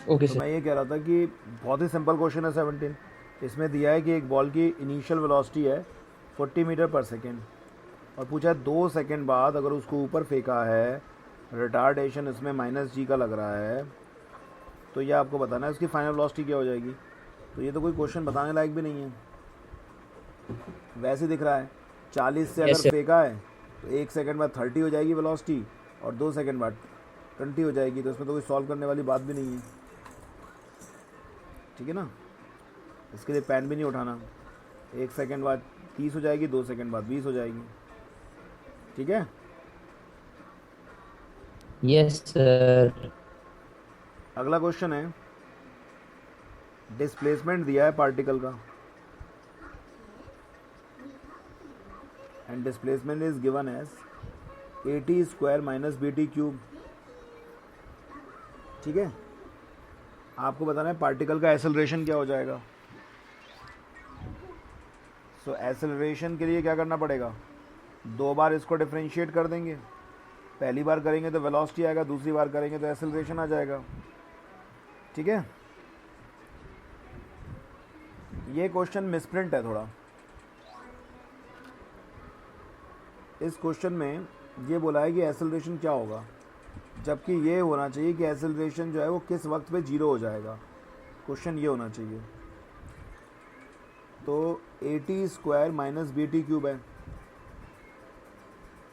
Okay तो sir. मैं ये कह रहा था कि बहुत ही सिंपल क्वेश्चन है 17। इसमें दिया है कि एक बॉल की इनिशियल वेलोसिटी है 40 मीटर पर सेकेंड, और पूछा है 2 सेकेंड बाद अगर उसको ऊपर फेंका है, रिटार्डेशन इसमें -g का लग रहा है, तो ये आपको बताना है उसकी फाइनल वेलोसिटी क्या हो जाएगी। तो ये तो कोई क्वेश्चन बताने लायक भी नहीं है, वैसे दिख रहा है 40 से अगर यस सर। फेंका है तो 1 सेकेंड बाद 30 हो जाएगी वेलोसिटी, और 2 सेकेंड बाद 20 हो जाएगी, तो इसमें तो कोई सॉल्व करने वाली बात भी नहीं है। ठीक है ना, इसके लिए पेन भी नहीं उठाना। 1 सेकेंड बाद 30 हो जाएगी, 2 सेकेंड बाद 20 हो जाएगी। ठीक है। Yes sir. अगला क्वेश्चन है, डिस्प्लेसमेंट दिया है पार्टिकल का, and displacement is given as AT² - BT³। ठीक है, आपको बताना है पार्टिकल का एसेलरेशन क्या हो जाएगा। सो एसेलरेशन के लिए क्या करना पड़ेगा, 2 बार इसको डिफ्रेंशिएट कर देंगे। पहली बार करेंगे तो वेलोसिटी आएगा, दूसरी बार करेंगे तो एसेलरेशन आ जाएगा। ठीक है, ये क्वेश्चन मिसप्रिंट है थोड़ा। इस क्वेश्चन में ये बोला है कि एसेलरेशन क्या होगा, जबकि ये होना चाहिए कि एसेलरेशन जो है वो किस वक्त पे 0 हो जाएगा। क्वेश्चन ये होना चाहिए। तो AT² - BT³ है,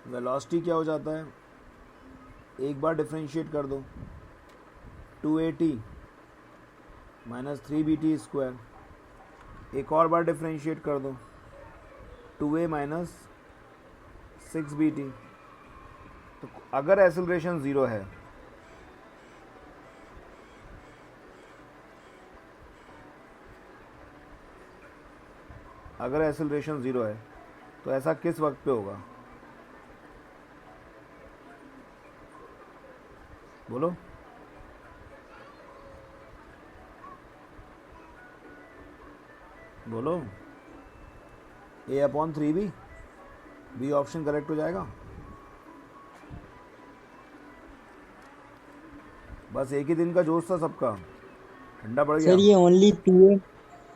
वेलोसिटी क्या हो जाता है, एक बार डिफ्रेंशिएट कर दो, 2AT - 3BT²। एक और बार डिफ्रेंशिएट कर दो, 2A - 6BT। तो अगर एसेलरेशन 0 है, अगर एसेलरेशन 0 है तो ऐसा किस वक्त पे होगा, बोलो। बोलो, A/3B, बी ऑप्शन करेक्ट हो जाएगा। बस एक ही दिन का जोश था सबका, ठंडा पड़ सर गया। ये only 2a,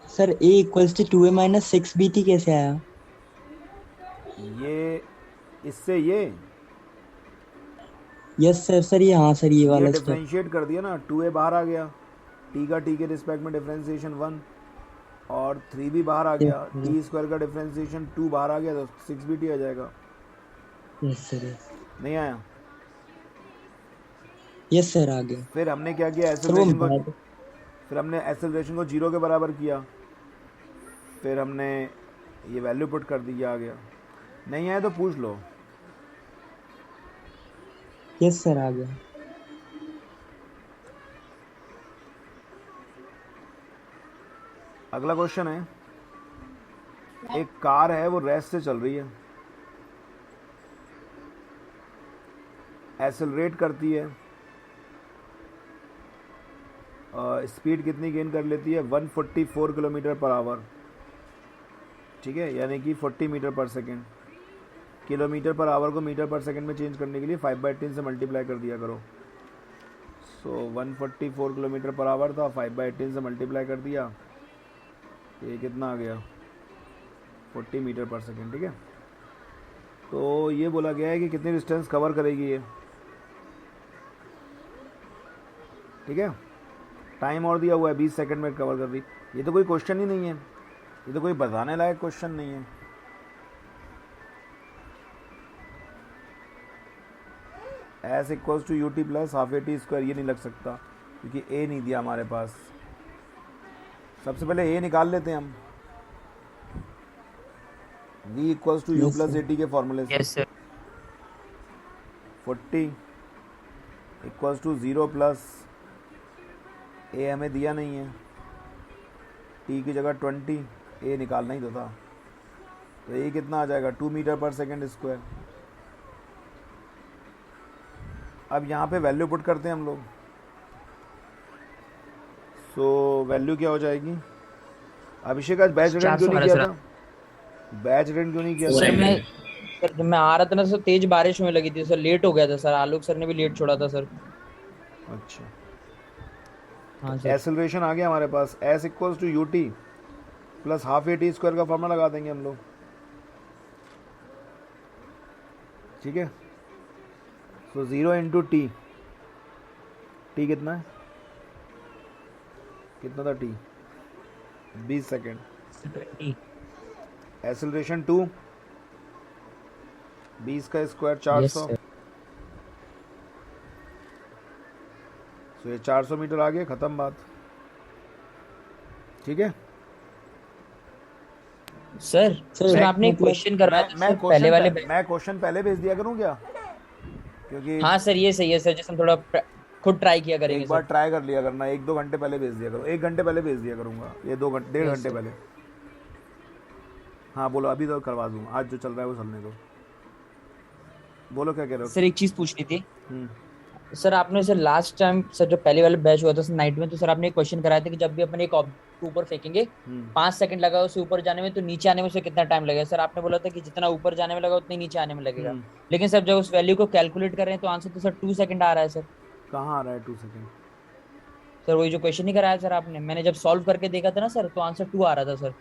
sir a equals to 2a minus 6bt कैसे आया? ये इससे यस सर, सर ये हाँ सर, ये ये वाला स्टेप। डिफ्रेंशिएट कर दिया ना, 2A बाहर आ गया, टी का टी के रिस्पेक्ट में डिफ्रेंशिएशन 1, और 3B बाहर आ यस गया, सर, T² का डिफ्रेंशिएशन 2 बाहर आ गया, तो 6BT आ जाएगा। यस सर, नहीं आया। यस सर आ गया। फिर हमने क्या किया, सर वो एसेलरेशन को, मैथ। फिर हमने एसेलरेशन को 0 के बराबर किया, फिर हमने ये वैल्यू पुट कर दी, आ गया। नहीं आया तो पूछ लो। यस सर आ गया। अगला क्वेश्चन है, एक कार है वो रेस्ट से चल रही है, एसेलरेट करती है, स्पीड कितनी गेन कर लेती है, 144 किलोमीटर पर आवर। ठीक है, यानी कि 40 मीटर पर सेकेंड। किलोमीटर पर आवर को मीटर पर सेकेंड में चेंज करने के लिए 5/10 से मल्टीप्लाई कर दिया करो। सो 144 किलोमीटर पर आवर था, 5/10 से मल्टीप्लाई कर दिया, तो ये कितना आ गया, 40 मीटर पर सेकेंड। ठीक है, तो ये बोला गया है कि कितनी डिस्टेंस कवर करेगी ये। ठीक है, टाइम और दिया हुआ है, 20 सेकंड में कवर कर रही। ये तो कोई क्वेश्चन ही नहीं है, ये तो कोई बताने लायक क्वेश्चन नहीं है। S equals to UT plus half AT², ये नहीं लग सकता क्योंकि ए नहीं दिया हमारे पास। सबसे पहले ए निकाल लेते हैं हम, V equals to U yes plus sir, AT के फॉर्मूले से। Yes sir. 40 equals to 0 plus a हमें दिया नहीं है, टी की जगह 20, ए निकालना ही तो था, तो ये कितना आ जाएगा, 2 मीटर पर सेकेंड स्क्वायर। अब यहाँ पे वैल्यू पुट करते हैं हम लोग। सो वैल्यू क्या हो जाएगी, अभिषेक आज बैच चार अटेंड क्यों सौ नहीं बारह किया सर। था, बैच अटेंड क्यों नहीं किया था सर तूने। मैं सर जब मैं आ रहा था ना सर, तेज बारिश होने लगी थी सर, लेट हो गया था सर, आलोक सर ने भी लेट छोड़ा था सर। अच्छा, हाँ तो सर। एसेलरेशन आ गया हमारे पास, S equals to U T plus half A T square का फॉर्मूला लगा देंगे हम लोग, ठीक है। सो 0 इंटू टी, टी कितना है, कितना था टी, 20 सेकेंड। 20। एसेलरेशन 2, 20 का स्क्वायर यस 400। सर। सो ये 400 मीटर आ गया, ख़त्म बात, ठीक है। सर सर सर आपने एक मतलब क्वेश्चन करवाया था सर पहले वाले मैं क्वेश्चन पहले भेज दिया करूँ क्या, क्योंकि हाँ सर ये सही है सर, जैसे हम थोड़ा खुद ट्राई किया करेंगे एक बार सर। ट्राई कर लिया करना, 1-2 घंटे पहले भेज दिया करो, 1 घंटे पहले भेज दिया करूँगा, ये 2 घंटे 1.5 यस घंटे सर। पहले। हाँ बोलो, अभी तो करवा दूँ, आज जो चल रहा है वो चलने दो, बोलो क्या कह रहे हो। सर एक चीज पूछनी थी हम्म, सर, आपने सर लास्ट टाइम सर जो पहले वाला बैच हुआ था सर नाइट में, तो सर आपने एक क्वेश्चन कराया था कि जब भी अपन एक ऑब्जेक्ट ऊपर फेंकेंगे हम्म, 5 सेकंड लगा उसे ऊपर जाने में, तो नीचे आने में उसे कितना टाइम लगेगा। सर आपने बोला था कि जितना ऊपर जाने में लगा उतना ही नीचे आने में लगेगा, हम्म। लेकिन सर जब उस वैल्यू को कैलकुलेट कर रहे हैं तो आंसर तो सर 2 सेकंड आ रहा है सर। कहाँ आ रहा है 2 सेकेंड। सर वही जो क्वेश्चन नहीं कराया सर आपने, मैंने जब सॉल्व करके देखा था ना सर, तो आंसर 2 आ रहा था सर।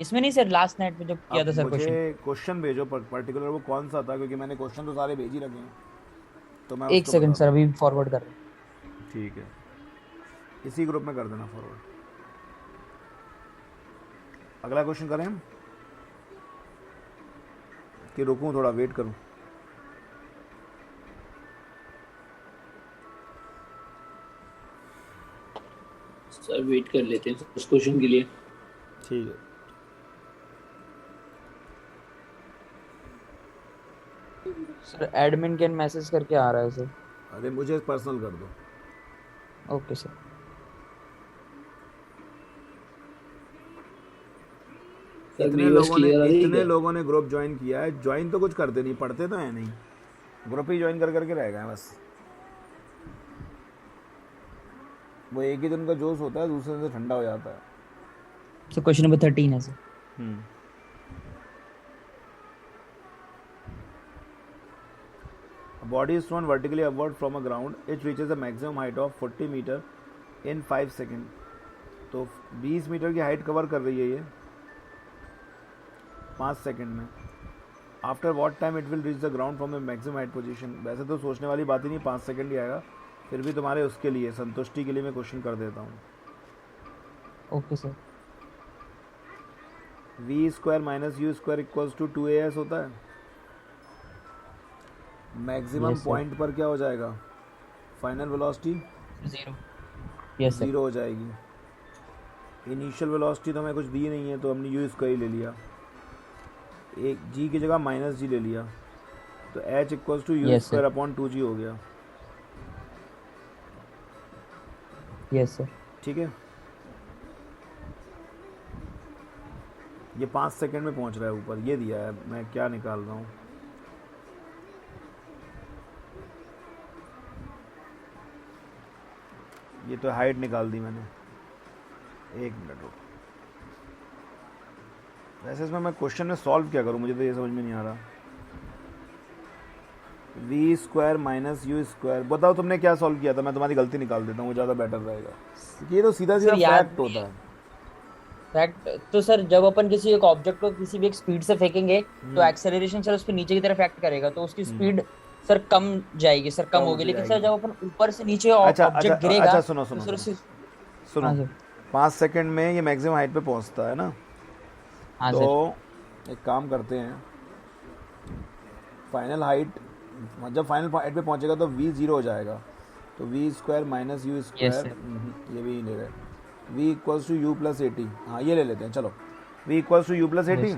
इसमें नहीं सर, लास्ट नाइट में जब किया अब था सर मुझे क्वेश्चन। क्वेश्चन भेजो पर्टिकुलर, वो कौन सा था, क्योंकि मैंने क्वेश्चन तो सारे भेज ही रखे हैं, तो मैं एक उसको सेकंड बताता सर, हूँ। अभी फॉरवर्ड कर रहे हैं। ठीक है, इसी ग्रुप में कर देना फॉरवर्ड। अगला क्वेश्चन करें हम, कि रुकूं थोड़ा वेट करूं। सर वेट कर लेते हैं उस क्वेश्चन के लिए। ठीक है, सर एडमिन कैन मैसेज करके आ रहा है सर। अरे मुझे पर्सनल कर दो। Okay sir. सर मेरी वॉइस क्लियर आ रही है इतने क्या? लोगों ने ग्रुप ज्वाइन किया है, ज्वाइन तो कुछ करते नहीं, पढ़ते तो है नहीं, ग्रुप ही ज्वाइन कर करके रह गए बस। वो एक ही दिन का जोश होता है, दूसरे दिन से ठंडा हो जाता है। सर क्वेश्चन नंबर 13 है sir. A body is thrown vertically upward from a ground. It reaches a maximum height of 40 meter in 5 seconds. तो 20 मीटर की हाइट कवर कर रही है ये 5 सेकंड में। After what time it will reach the ground from the maximum height position. वैसे तो सोचने वाली बात ही नहीं, 5 सेकंड ही आएगा, फिर भी तुम्हारे उसके लिए संतुष्टि के लिए मैं क्वेश्चन कर देता हूँ। Okay sir. V square minus U square equals to 2as होता है। Maximum Yes, sir. पॉइंट पर क्या हो जाएगा, फाइनल वेलोसिटी 0। Yes sir. 0 हो जाएगी। इनिशियल वेलोसिटी तो हमें कुछ दी नहीं है, तो हमने यू स्क्वायर ही ले लिया, एक जी की जगह माइनस जी ले लिया, तो H equals to U Yes, square sir. Upon 2g हो गया। Yes sir. ठीक है, ये 5 सेकंड में पहुंच रहा है ऊपर, ये दिया है, मैं क्या निकाल रहा हूँ, ये तो हाइट निकाल दी मैंने, 1 मिनट रुक। वैसे इसमें मैं क्वेश्चन में सॉल्व क्या करूँ, मुझे तो ये समझ में नहीं आ रहा। V square minus U square, बताओ तुमने क्या सॉल्व किया था, मैं तुम्हारी गलती निकाल देता हूँ, वो ज़्यादा बेटर रहेगा, क्योंकि ये तो सीधा सीधा सर, याद फैक्ट होता है। फैक्ट तो सर, जब अपन किसी एक ऑब्जेक्ट को किसी भी एक स्पीड से फेंकेंगे तो एक्सेलरेशन सर उस पर नीचे की तरफ एक्ट करेगा, तो उसकी स्पीड सर कम जाएगी, सर कम कम होगी। हो लेकिन सर जाएगी। जब अपन ऊपर से नीचे अच्छा अच्छा ऑब्जेक्ट गिरेगा अच्छा, सुनो तो सुनो सर सुनो उसकी। सुनो, हाँ सर। 5 सेकंड में ये मैक्सिमम हाइट पे पहुंचता है ना, हाँ तो सर। एक काम करते हैं, फाइनल हाइट, जब फाइनल हाइट पे पहुंचेगा तो v 0 हो जाएगा, तो V square minus U yes square, sir. ये भी नहीं ले रहे, v equals to U plus 80, हाँ ये ले लेते हैं, चलो v equals to U plus 80।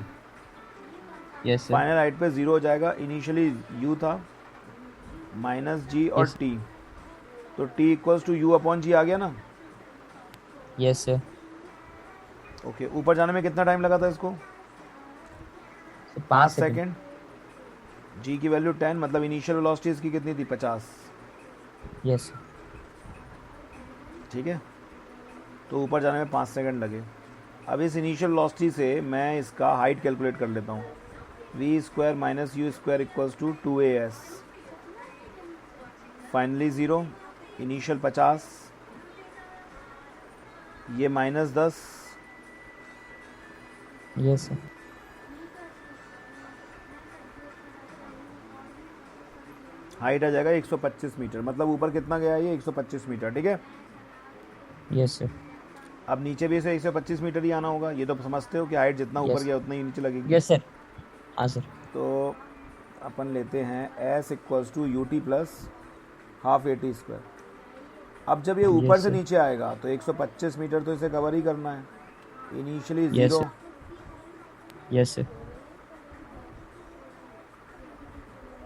Yes sir. Final height पे 0 हो जाएगा, इनिशियली u था माइनस जी और Yes. t, तो t equals to U upon जी आ गया ना। Yes sir. ओके, ऊपर जाने में कितना टाइम लगा था इसको, 5 5 सेकेंड। जी की वैल्यू 10, मतलब इनिशियल वेलोसिटी इसकी कितनी थी, 50। Yes sir. ठीक है, तो ऊपर जाने में 5 सेकंड लगे। अब इस इनिशियल वेलोसिटी से मैं इसका हाइट कैलकुलेट कर लेता हूँ, V square minus U square equals to 2as, finally 0, initial 50, ये -10, यस सर। हाइट आ जाएगा 125 मीटर, मतलब ऊपर कितना गया ये 125 मीटर, ठीक है। Yes sir. अब नीचे भी इसे 125 मीटर ही आना होगा, ये तो समझते हो कि हाइट जितना ऊपर यस। गया उतना ही नीचे लगेगी। Yes sir. हाँ सर। तो अपन लेते हैं s equals to U T plus half A T square. अब जब ये ऊपर यस से सर। नीचे आएगा तो 125 मीटर तो इसे कवर ही करना है, initially yes 0, sir. Yes sir.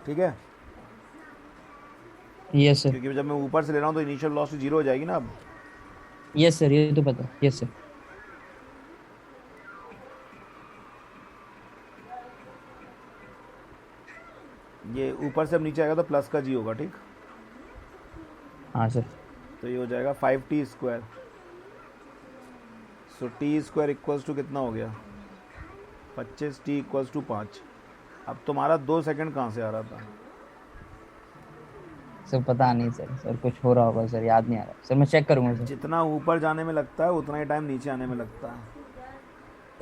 ठीक है, यस सर। क्योंकि जब मैं ऊपर से ले रहा हूँ तो इनिशियल वेलोसिटी 0 हो जाएगी ना। अब यस सर, ये तो पता। Yes sir. ये ऊपर से अब नीचे आएगा तो प्लस का जी होगा, ठीक। हाँ सर। तो ये हो जाएगा 5t square. So T square equals to कितना हो गया 25, टी इक्वल्स टू 5। अब तुम्हारा 2 सेकंड कहाँ से आ रहा था? सर पता नहीं सर, सर कुछ हो रहा होगा सर, याद नहीं आ रहा सर, मैं चेक करूँगा सर। जितना ऊपर जाने में लगता है उतना ही टाइम नीचे आने में लगता है।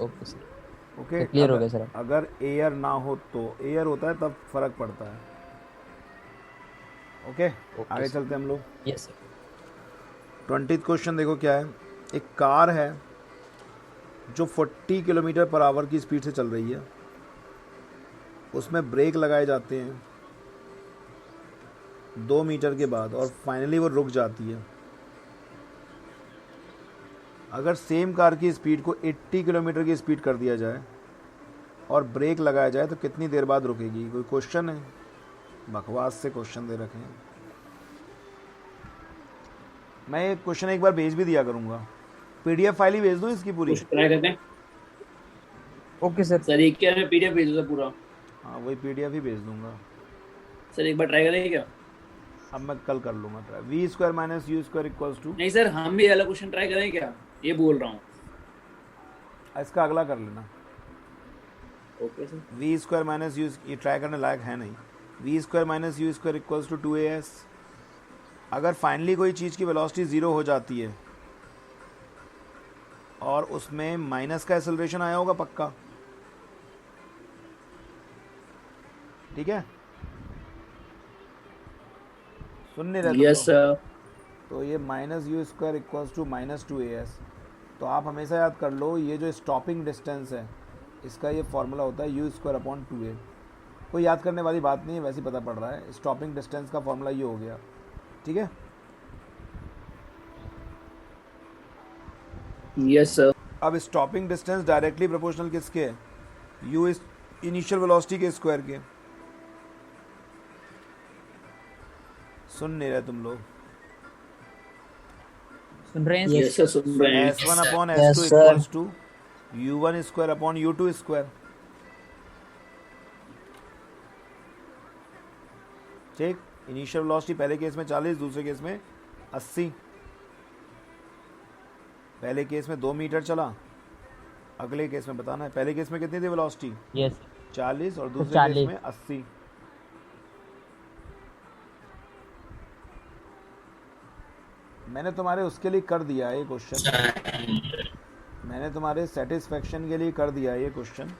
Okay sir. ओके, तो क्लियर हो अगर गया सर अब। अगर एयर ना हो तो एयर होता है तब फर्क पड़ता है। ओके, ओके आगे सर। चलते हैं हम लोग। Yes sir. 20th क्वेश्चन देखो क्या है। एक कार है जो 40 किलोमीटर पर आवर की स्पीड से चल रही है, उसमें ब्रेक लगाए जाते हैं 2 मीटर के बाद और फाइनली वो रुक जाती है। अगर सेम कार की स्पीड को 80 किलोमीटर की स्पीड कर दिया जाए और ब्रेक लगाया जाए तो कितनी देर बाद रुकेगी? कोई क्वेश्चन है? बकवास से क्वेश्चन दे रखे हैं। मैं ये क्वेश्चन एक बार भेज भी दिया करूँगा, पीडीएफ फाइल ही भेज दूँ इसकी पूरी? कुछ ट्राई करते हैं ओके सर। सर। एक क्या मैं पीडीएफ भेज दूँ पूरा? हाँ, वही पीडीएफ ही भेज दूँगा। सर एक बार ट्राई करेंगे क्या? अब मैं कल कर लूँगा try. V square minus U square equals to, नहीं सर, हम भी अलग क्वेश्चन ट्राई करें क्या, ये बोल रहा हूँ। इसका अगला कर लेना। Okay sir. V square minus U, ये ट्राई करने लायक है नहीं। V square minus U square equals to 2as। अगर फाइनली कोई चीज़ की वेलोसिटी 0 हो जाती है और उसमें माइनस का एक्सेलरेशन आया होगा पक्का, ठीक है, सुन नहीं रहे यस तुम लोग? सर। तो ये minus U square equals to -2as। तो आप हमेशा याद कर लो, ये जो स्टॉपिंग डिस्टेंस है इसका ये फॉर्मूला होता है यू स्क्वायर अपॉन 2a। कोई याद करने वाली बात नहीं है, वैसे ही पता पड़ रहा है। स्टॉपिंग डिस्टेंस का फॉर्मूला ये हो गया, ठीक है। Yes sir. अब स्टॉपिंग डिस्टेंस डायरेक्टली प्रोपोर्शनल किसके है? यू इस इनिशियल वेलोसिटी के स्क्वायर के। सुन नहीं रहे तुम लोग? सुन रहे हैं सर? यस सर, सुन रहे हैं। S1 upon Yes, S2 sir. Equals to U1 square upon U2 square, ठीक। इनिशियल वेलोसिटी पहले केस में 40, दूसरे केस में 80। पहले केस में 2 मीटर चला, अगले केस में बताना है पहले केस में कितनी थी वेलोसिटी? यस 40 और दूसरे 40। केस में 80। मैंने तुम्हारे उसके लिए कर दिया है ये क्वेश्चन, मैंने तुम्हारे सेटिस्फेक्शन के लिए कर दिया है ये क्वेश्चन।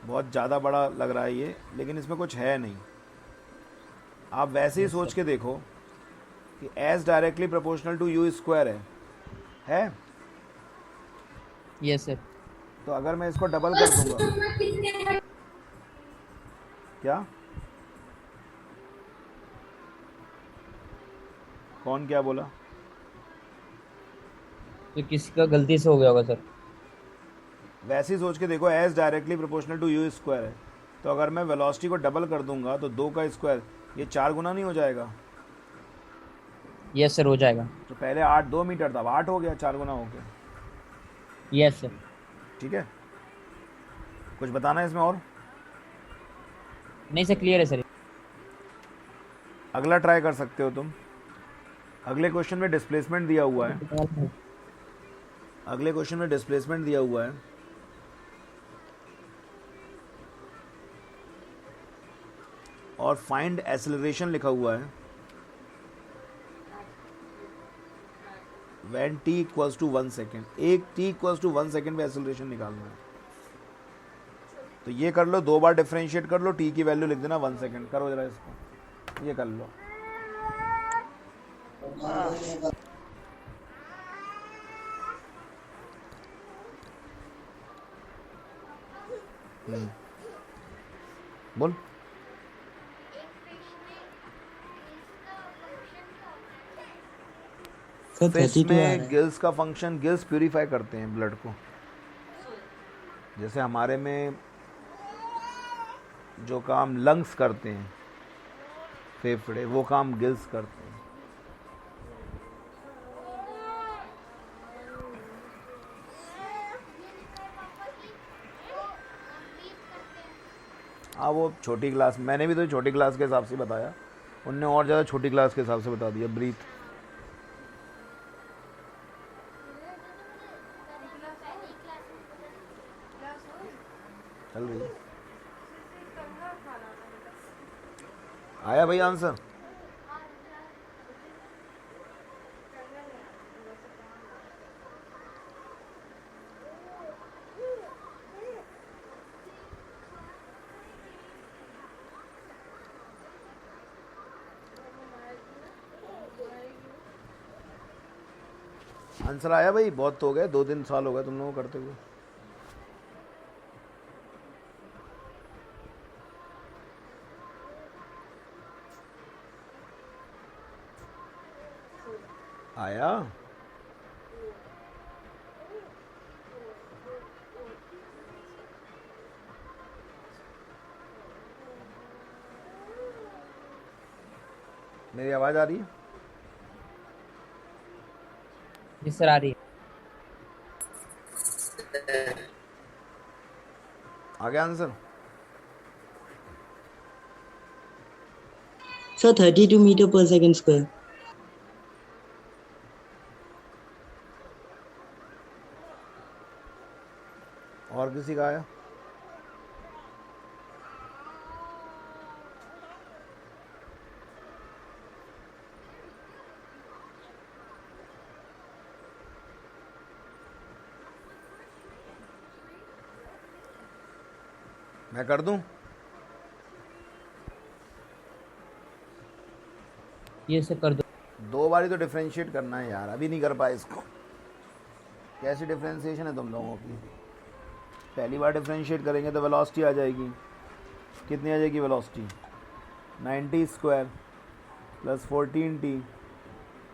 बहुत ज़्यादा बड़ा लग रहा है ये, लेकिन इसमें कुछ है नहीं। आप वैसे ही सोच के देखो कि S directly proportional to U square है। Yes sir. तो अगर मैं इसको डबल कर दूंगा, क्या कौन क्या बोला? तो किसी का गलती से हो गया होगा सर। वैसे ही सोच के देखो, S directly proportional to U square है, तो अगर मैं वेलोसिटी को डबल कर दूंगा तो 2 का स्क्वायर, ये 4 गुना नहीं हो जाएगा? यस सर, हो जाएगा। तो पहले 8 2 मीटर था, अब 8 हो गया, 4 गुना हो गया, यस सर। ठीक है। कुछ बताना है इसमें और? नहीं सर, क्लियर है सर। अगला ट्राई कर सकते हो तुम। अगले क्वेश्चन में डिस्प्लेसमेंट दिया हुआ है, अगले क्वेश्चन में डिस्प्लेसमेंट दिया हुआ है। और फाइंड एक्सेलरेशन लिखा हुआ है। When t equals to 1 second, एक t इक्वल्स टू 1 सेकेंड में एक्सेलरेशन निकालना है। तो ये कर लो, 2 बार डिफरेंशिएट कर लो, t की वैल्यू लिख देना 1 सेकेंड। करो जरा इसको, ये कर लो। बोल। सर फिश 32 आ रहा में है। गिल्स का फंक्शन, गिल्स प्यूरिफाई करते हैं ब्लड को। जैसे हमारे में जो काम लंग्स करते हैं, फेफड़े, वो काम गिल्स करते हैं। हाँ, वो छोटी क्लास, मैंने भी तो छोटी क्लास के हिसाब से बताया, उनने और ज़्यादा छोटी क्लास के हिसाब से बता दिया। ब्रीथ, चल रही है। आया भाई आंसर? आंसर आया भाई? बहुत तो हो गए, 2-3 साल हो गए तुम लोगों को करते हुए। आया? मेरी आवाज आ रही है? जी सर आ रही है। आ गया आंसर? सर 32 मीटर पर सेकंड स्क्वायर। और किसी का आया? मैं कर दूं? ये सर कर दो। 2 बार ही तो डिफरेंशिएट करना है यार, अभी नहीं कर पाए इसको। कैसी डिफरेंशिएशन है तुम लोगों की? पहली बार डिफरेंशिएट करेंगे तो वेलोसिटी आ जाएगी। कितनी आ जाएगी velocity? 90 square plus 14t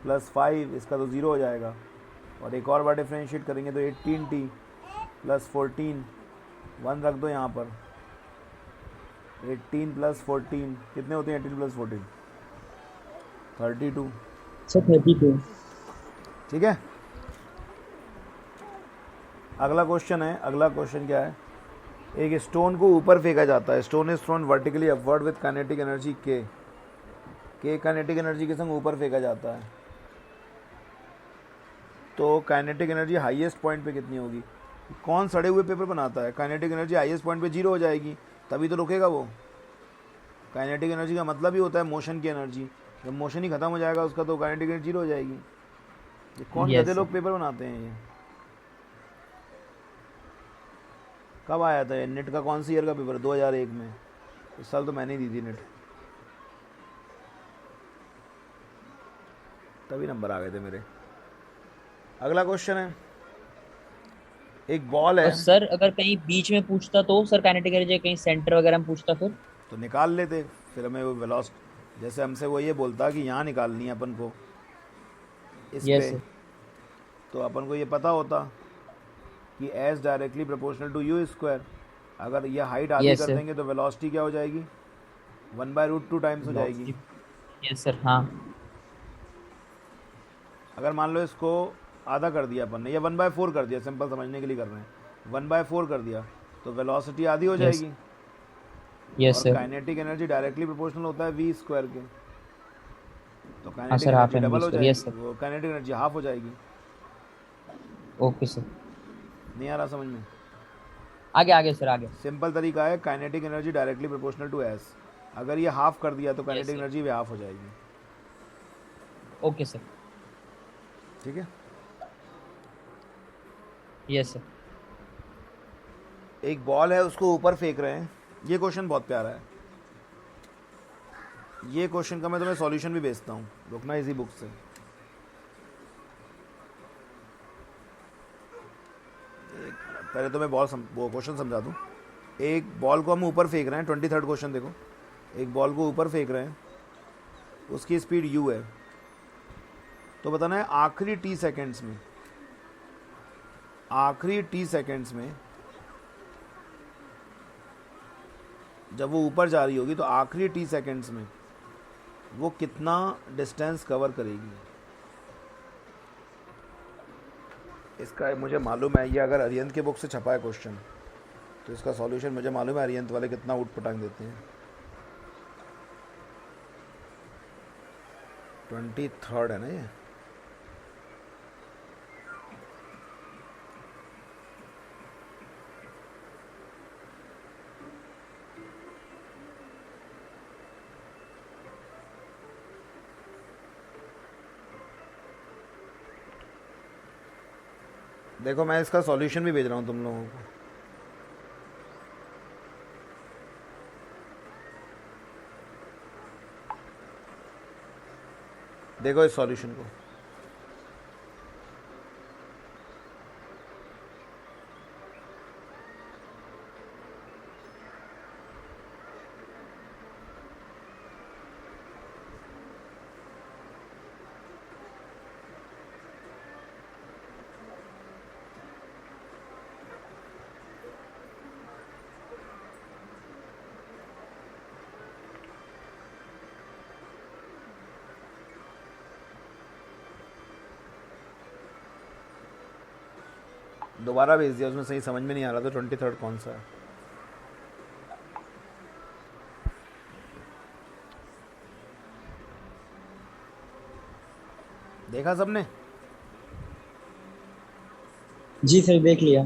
plus 5, इसका तो 0 हो जाएगा। और एक और बार डिफरेंशिएट करेंगे तो 18t प्लस 14, 1 रख दो यहाँ पर। 18 प्लस 14 कितने होते हैं? 18 प्लस 14 32। सर 32। ठीक है, अगला क्वेश्चन है। अगला क्वेश्चन क्या है? एक स्टोन को ऊपर फेंका जाता है। Stone is thrown vertically upward with kinetic energy के काइनेटिक एनर्जी के संग ऊपर फेंका जाता है। तो काइनेटिक एनर्जी हाईएस्ट पॉइंट पे कितनी होगी? कौन सड़े हुए पेपर बनाता है? काइनेटिक एनर्जी हाईएस्ट पॉइंट पे 0 हो जाएगी, तभी तो रुकेगा वो। काइनेटिक एनर्जी का मतलब ही होता है मोशन की एनर्जी। जब मोशन ही खत्म हो जाएगा उसका, तो काइनेटिक एनर्जी 0 हो जाएगी। ये कौन Yes, गधे लोग sir. पेपर बनाते हैं? ये कब आया था? नेट का कौन सी ईयर का पेपर? 2001 में। इस साल तो मैंने ही दी थी नेट, तभी नंबर आ गए थे मेरे। अगला क्वेश्चन है, एक बॉल है। और सर अगर कहीं बीच में पूछता तो सर काइनेटिक एनर्जी, कहीं सेंटर वगैरह में पूछता फिर? तो निकाल लेते, फिर हमें वो वेलोसिटी, जैसे हमसे वो ये बोलता कि यहाँ निकालनी है अपन को इस Yes, पे, sir. तो अपन को ये पता होता कि S directly proportional to U square. अगर ये हाइट आधी Yes, कर sir. देंगे तो वेलोसिटी क्या हो जाएगी? 1/√2 टाइम्स हो जाएगी। Yes sir. हाँ अगर मान लो इसको आधा कर दिया अपन ने, या 1/4 कर दिया, सिंपल समझने के लिए कर रहे हैं, 1/4 कर दिया, तो वेलोसिटी आधी हो Yes. जाएगी। यस और sir. Kinetic energy directly proportional होता है v स्क्वायर के, तो kinetic sir, half energy and v double हो square, yes, जाएगी, sir. वो काइनेटिक एनर्जी हाफ हो जाएगी। Okay sir. नहीं आ रहा समझ में? आगे आगे सर आगे। सिंपल तरीका है, kinetic energy directly proportional to S. अगर ये हाफ कर दिया तो काइनेटिक sir. एनर्जी भी हाफ हो जाएगी। Okay sir. ठीक है, यस सर। एक बॉल है, उसको ऊपर फेंक रहे हैं। ये क्वेश्चन बहुत प्यारा है। ये क्वेश्चन का मैं तुम्हें सॉल्यूशन भी भेजता हूँ, रुकना इसी बुक से। पहले तो मैं वो क्वेश्चन समझा दूँ। एक बॉल को हम ऊपर फेंक रहे हैं, 23rd क्वेश्चन देखो। एक बॉल को ऊपर फेंक रहे हैं, उसकी स्पीड u है। तो बताना है आखिरी t सेकेंड्स में, आखिरी t सेकेंड्स में जब वो ऊपर जा रही होगी तो आखिरी t सेकेंड्स में वो कितना डिस्टेंस कवर करेगी। इसका मुझे मालूम है, ये अगर अरियंत के बुक से छपा है क्वेश्चन तो इसका सॉल्यूशन मुझे मालूम है अरियंत वाले कितना उठ पटांग देते हैं। 23rd है ना ये। देखो मैं इसका सॉल्यूशन भी भेज रहा हूँ तुम लोगों को। देखो इस सॉल्यूशन को। दोबारा भेज दिया, उसमें सही समझ में नहीं आ रहा था 23rd कौन सा है। देखा सबने? जी सर देख लिया।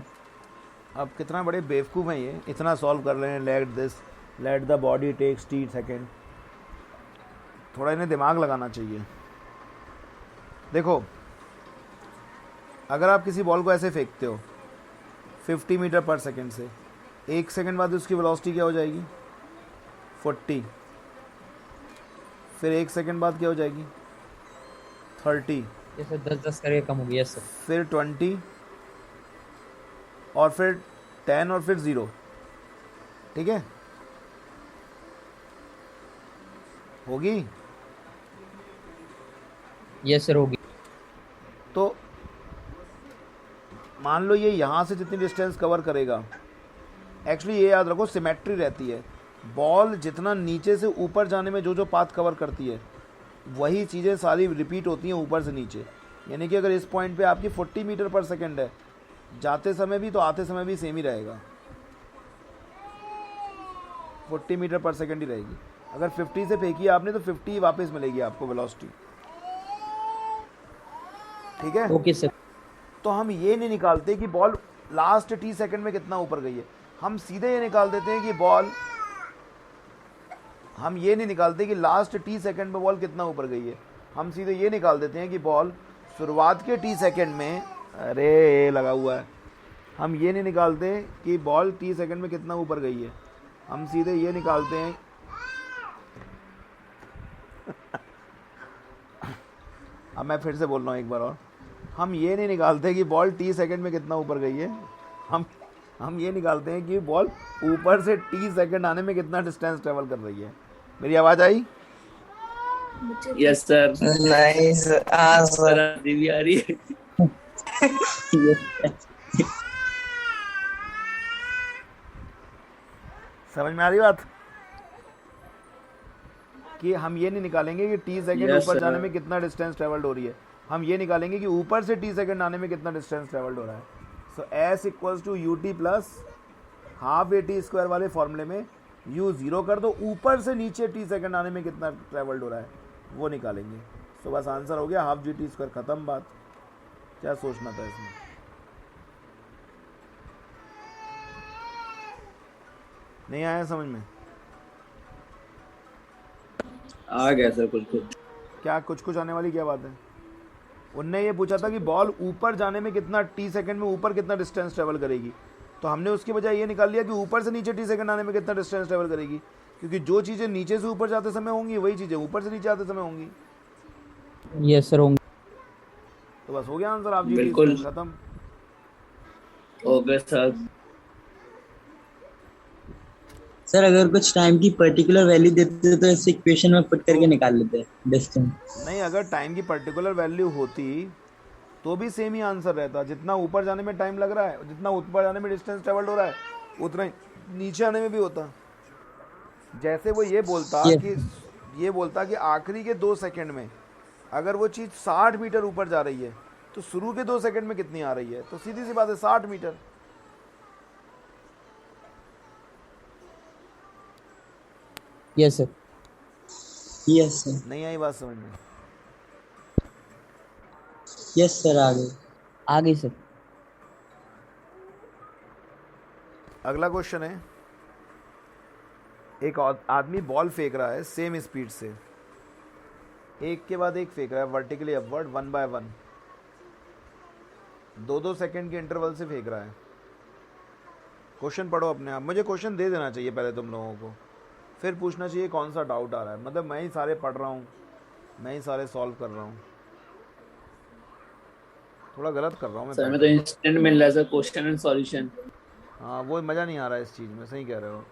अब कितना बड़े बेवकूफ़ हैं ये, इतना सॉल्व कर रहे हैं। Let the body takes t second. थोड़ा इन्हें दिमाग लगाना चाहिए। देखो अगर आप किसी बॉल को ऐसे फेंकते हो 50 मीटर पर सेकेंड से, 1 सेकेंड बाद उसकी वेलोसिटी क्या हो जाएगी? 40। फिर 1 सेकेंड बाद क्या हो जाएगी? 30। यस सर, 10-10 करके कम हो गया। Yes sir. फिर 20 और फिर 10 और फिर 0। ठीक है, होगी? यस सर होगी। तो मान लो ये यहाँ से जितनी डिस्टेंस कवर करेगा, एक्चुअली ये याद रखो सिमेट्री रहती है। बॉल जितना नीचे से ऊपर जाने में जो जो पाथ कवर करती है वही चीज़ें सारी रिपीट होती हैं ऊपर से नीचे। यानी कि अगर इस पॉइंट पे आपकी 40 मीटर पर सेकेंड है, जाते समय भी तो आते समय भी सेम ही रहेगा, 40 मीटर पर सेकेंड ही रहेगी। अगर 50 से फेंकी आपने तो 50 ही वापस मिलेगी आपको वेलोसिटी। ठीक है, ओके सर। तो हम ये नहीं निकालते कि बॉल लास्ट t सेकंड में कितना ऊपर गई है, हम सीधे ये निकाल देते हैं कि बॉल, हम ये नहीं निकालते कि लास्ट t सेकंड में बॉल कितना ऊपर गई है, हम सीधे ये निकाल देते हैं कि बॉल शुरुआत के t सेकंड में, अरे लगा हुआ है, हम ये नहीं निकालते कि बॉल t सेकंड में कितना ऊपर गई है, हम सीधे ये निकालते हैं अब मैं फिर से बोल रहा हूँ एक बार और, हम ये नहीं निकालते कि बॉल t सेकंड में कितना ऊपर गई है, हम ये निकालते हैं कि बॉल ऊपर से t सेकंड आने में कितना डिस्टेंस ट्रेवल कर रही है। मेरी आवाज़ आई? Yes sir. Nice answer. भी आ रही है। समझ में आ रही बात? कि हम ये नहीं निकालेंगे कि t सेकंड Yes, ऊपर sir. जाने में कितना डिस्टेंस ट्रेवल्ड हो रही है, हम ये निकालेंगे कि ऊपर से t सेकंड आने में कितना डिस्टेंस ट्रेवल्ड हो रहा है। So s equals to ut plus half A T square वाले फॉर्मूले में u 0 कर दो, ऊपर से नीचे t सेकंड आने में कितना ट्रेवल्ड हो रहा है वो निकालेंगे। सो बस आंसर हो गया हाफ जी टी स्क्वायर, ख़त्म बात। क्या सोचना था इसमें? नहीं आया समझ में? आ गया सर कुछ कुछ। क्या कुछ कुछ आने वाली क्या बात है? उनने ये पूछा था कि बॉल ऊपर जाने में कितना टी सेकंड में ऊपर कितना डिस्टेंस ट्रेवल करेगी, तो हमने उसकी बजाय ये निकाल लिया कि ऊपर से नीचे टी सेकंड आने में कितना डिस्टेंस ट्रेवल करेगी, क्योंकि जो चीज़ें नीचे से ऊपर जाते समय होंगी वही चीज़ें ऊपर से नीचे आते समय होंगी। यस सर होंगे। तो बस हो गया आंसर, आप जी बिल्कुल। खत्म। Okay sir. सर अगर कुछ टाइम की पर्टिकुलर वैल्यू देते तो इस इक्वेशन में पुट करके निकाल लेते हैं डिस्टेंस। नहीं, अगर टाइम की पर्टिकुलर वैल्यू होती तो भी सेम ही आंसर रहता। जितना ऊपर जाने में टाइम लग रहा है, जितना ऊपर जाने में डिस्टेंस ट्रेवल्ड हो रहा है, उतना ही नीचे आने में भी होता। जैसे वो ये बोलता कि आखिरी के 2 सेकंड में अगर वो चीज़ 60 मीटर ऊपर जा रही है तो शुरू के 2 सेकंड में कितनी आ रही है, तो सीधी सी बात है 60 metre. Yes sir. Yes sir. नहीं आई बात समझ में? यस सर आ गए। आ गई सर। अगला क्वेश्चन है, एक आदमी बॉल फेंक रहा है सेम स्पीड से, एक के बाद एक फेंक रहा है वर्टिकली अपवर्ड 1 by 1, 2-2 सेकंड के इंटरवल से फेंक रहा है। क्वेश्चन पढ़ो अपने आप, मुझे क्वेश्चन दे देना चाहिए पहले तुम लोगों को, फिर पूछना चाहिए कौन सा डाउट आ रहा है। मतलब मैं ही सारे पढ़ रहा हूँ, मैं ही सारे सॉल्व कर रहा हूँ, थोड़ा गलत कर रहा हूँ मैं सर मैं तो इंस्टेंट मिल रहा है सर क्वेश्चन एंड सॉल्यूशन। हाँ, वो मज़ा नहीं आ रहा है इस चीज़ में, सही कह रहे हो,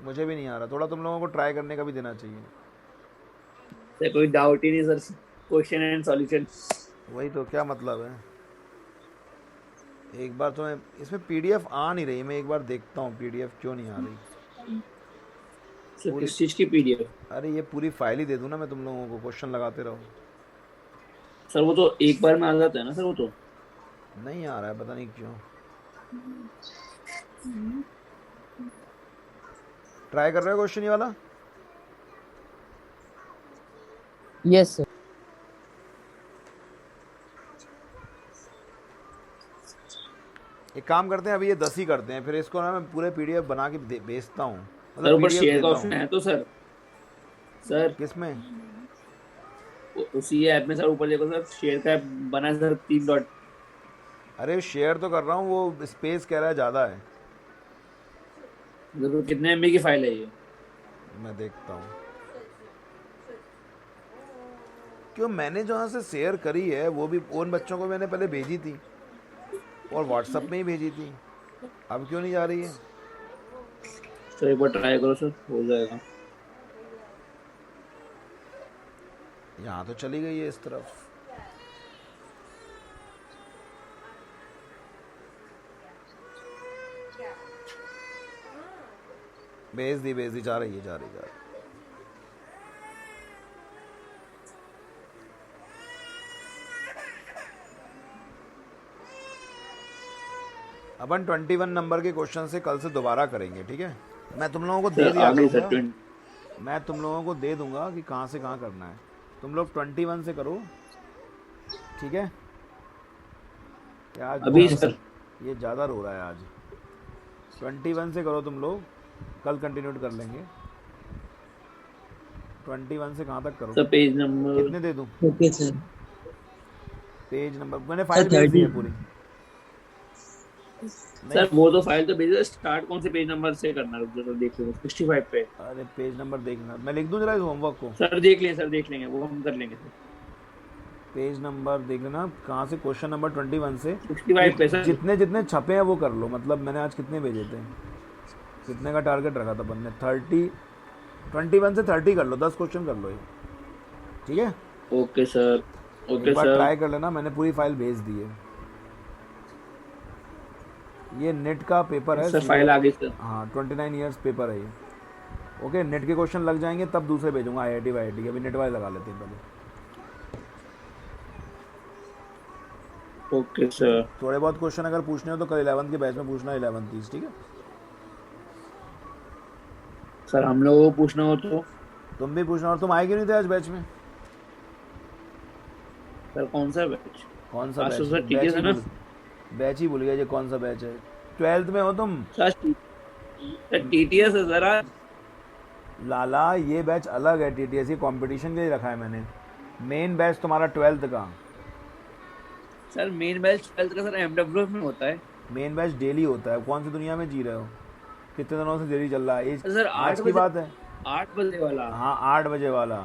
मुझे भी नहीं आ रहा। थोड़ा तुम लोगों को ट्राई करने का भी देना चाहिए। सर कोई डाउट ही नहीं सर, क्वेश्चन एंड सॉल्यूशन। वही तो, क्या मतलब है। एक बार तो मैं इसमें पीडीएफ आ नहीं रही, मैं एक बार देखता हूँ पीडीएफ क्यों नहीं आ रही। सर किस चीज की पीडीएफ? अरे ये पूरी फाइल ही दे दूँ ना मैं तुम लोगों को, क्वेश्चन लगाते रहो। सर वो तो एक बार में आ जाता है ना सर, वो तो नहीं आ रहा है, पता नहीं क्यों। ट्राई कर रहे हो क्वेश्चन ये वाला? Yes sir. एक काम करते हैं, अभी ये 10 ही करते हैं, फिर इसको ना मैं पूरे पीडीएफ बना के भेजता हूँ, सर मतलब ऊपर पीडीएफ शेयर का देता ऑप्शन हूँ। है तो सर किसमें? उसी ऐप में सर ऊपर देखो सर, शेयर का ऐप बना है सर 3 डॉट। अरे शेयर तो कर रहा हूँ, वो स्पेस कह रहा है ज़्यादा है। तो कितने एमबी की फाइल है ये? मैं देखता हूँ, क्यों मैंने जहाँ से शेयर करी है वो भी उन बच्चों को मैंने पहले भेजी थी और व्हाट्सएप में ही भेजी थी, अब क्यों नहीं जा रही है? सर एक बार ट्राई करो सर, हो जाएगा। यहाँ तो चली गई है इस तरफ। भेज दी, जा रही है। अपन 21 नंबर के क्वेश्चन से कल से दोबारा करेंगे, ठीक है? मैं तुम लोगों को दे सर दिया आ गई सर करूँगा, मैं तुम लोगों को दे दूंगा कि कहाँ से कहाँ करना है। तुम लोग 21 से करो, ठीक है? आज अभी सर ये ज़्यादा रो रहा है आज। 21 से करो तुम लोग, कल कंटिन्यू कर लेंगे। 21 से कहाँ तक करो? सर पेज नंबर कितने दे दूँ? Okay sir. पेज नंबर मैंने फाइल भेज दी है पूरी। सर वो तो फाइल तो भेजिए, स्टार्ट कौन से पेज नंबर से करना है जरा देख लो 65 पे। अरे पेज नंबर देखना, मैं लिख दूँ जरा इस होमवर्क को। सर देख लेंगे वो हम कर लेंगे सर। पेज नंबर देख लेना कहाँ से, क्वेश्चन नंबर 21 से 65 पे सर। जितने छपे हैं वो कर लो। मतलब मैंने आज कितने भेजे थे, कितने का टारगेट रखा था अपन ने? 21 से 30 कर लो, 10 क्वेश्चन कर लो ये, ठीक है? Okay sir. ओके एक बार सर ट्राई कर लेना, मैंने पूरी फाइल भेज दी है। ये नेट का पेपर है सर, फाइल आ गई सर। हाँ 29 ईयर्स पेपर है ये। ओके, नेट के क्वेश्चन लग जाएंगे तब दूसरे भेजूंगा, IIT के। अभी नेट वाले लगा लेते हैं पहले। Okay sir. थोड़े बहुत क्वेश्चन अगर पूछने हो तो कल 11th के बैच में पूछना, 11:30, ठीक है? सर हम लोगों को पूछना हो तो? तुम भी पूछना। और तुम आए क्यों नहीं थे आज बैच में? सर कौन सा बैच? कौन सा आज तो बैच? सर टीचर है ना। बैच ही भूल गया, ये कौन सा बैच है? 12th में हो तुम? सर टीटीएस है सर आज। लाला ये बैच अलग है, TTS ये कंपटीशन के लिए रखा है मैंने। मेन बैच तुम्हारा 12th का, सर मेन बैच 12th का सर एमडब्ल्यू में होता है। मेन बैच डेली होता है, कौन सी दुनिया में जी रहे हो, कितने दिनों से डेली चल रहा है, सर आज 8 की बजे, बात है। 8 बजे वाला। हाँ 8 बजे वाला।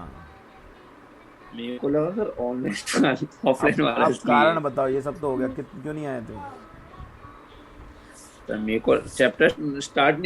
मेरे को लगा सर ऑनलाइन ऑफलाइन वाला, अब इसलिए। कारण बताओ, ये सब तो हो गया, क्यों नहीं आए थे? सर मेरे को चैप्टर स्टार्ट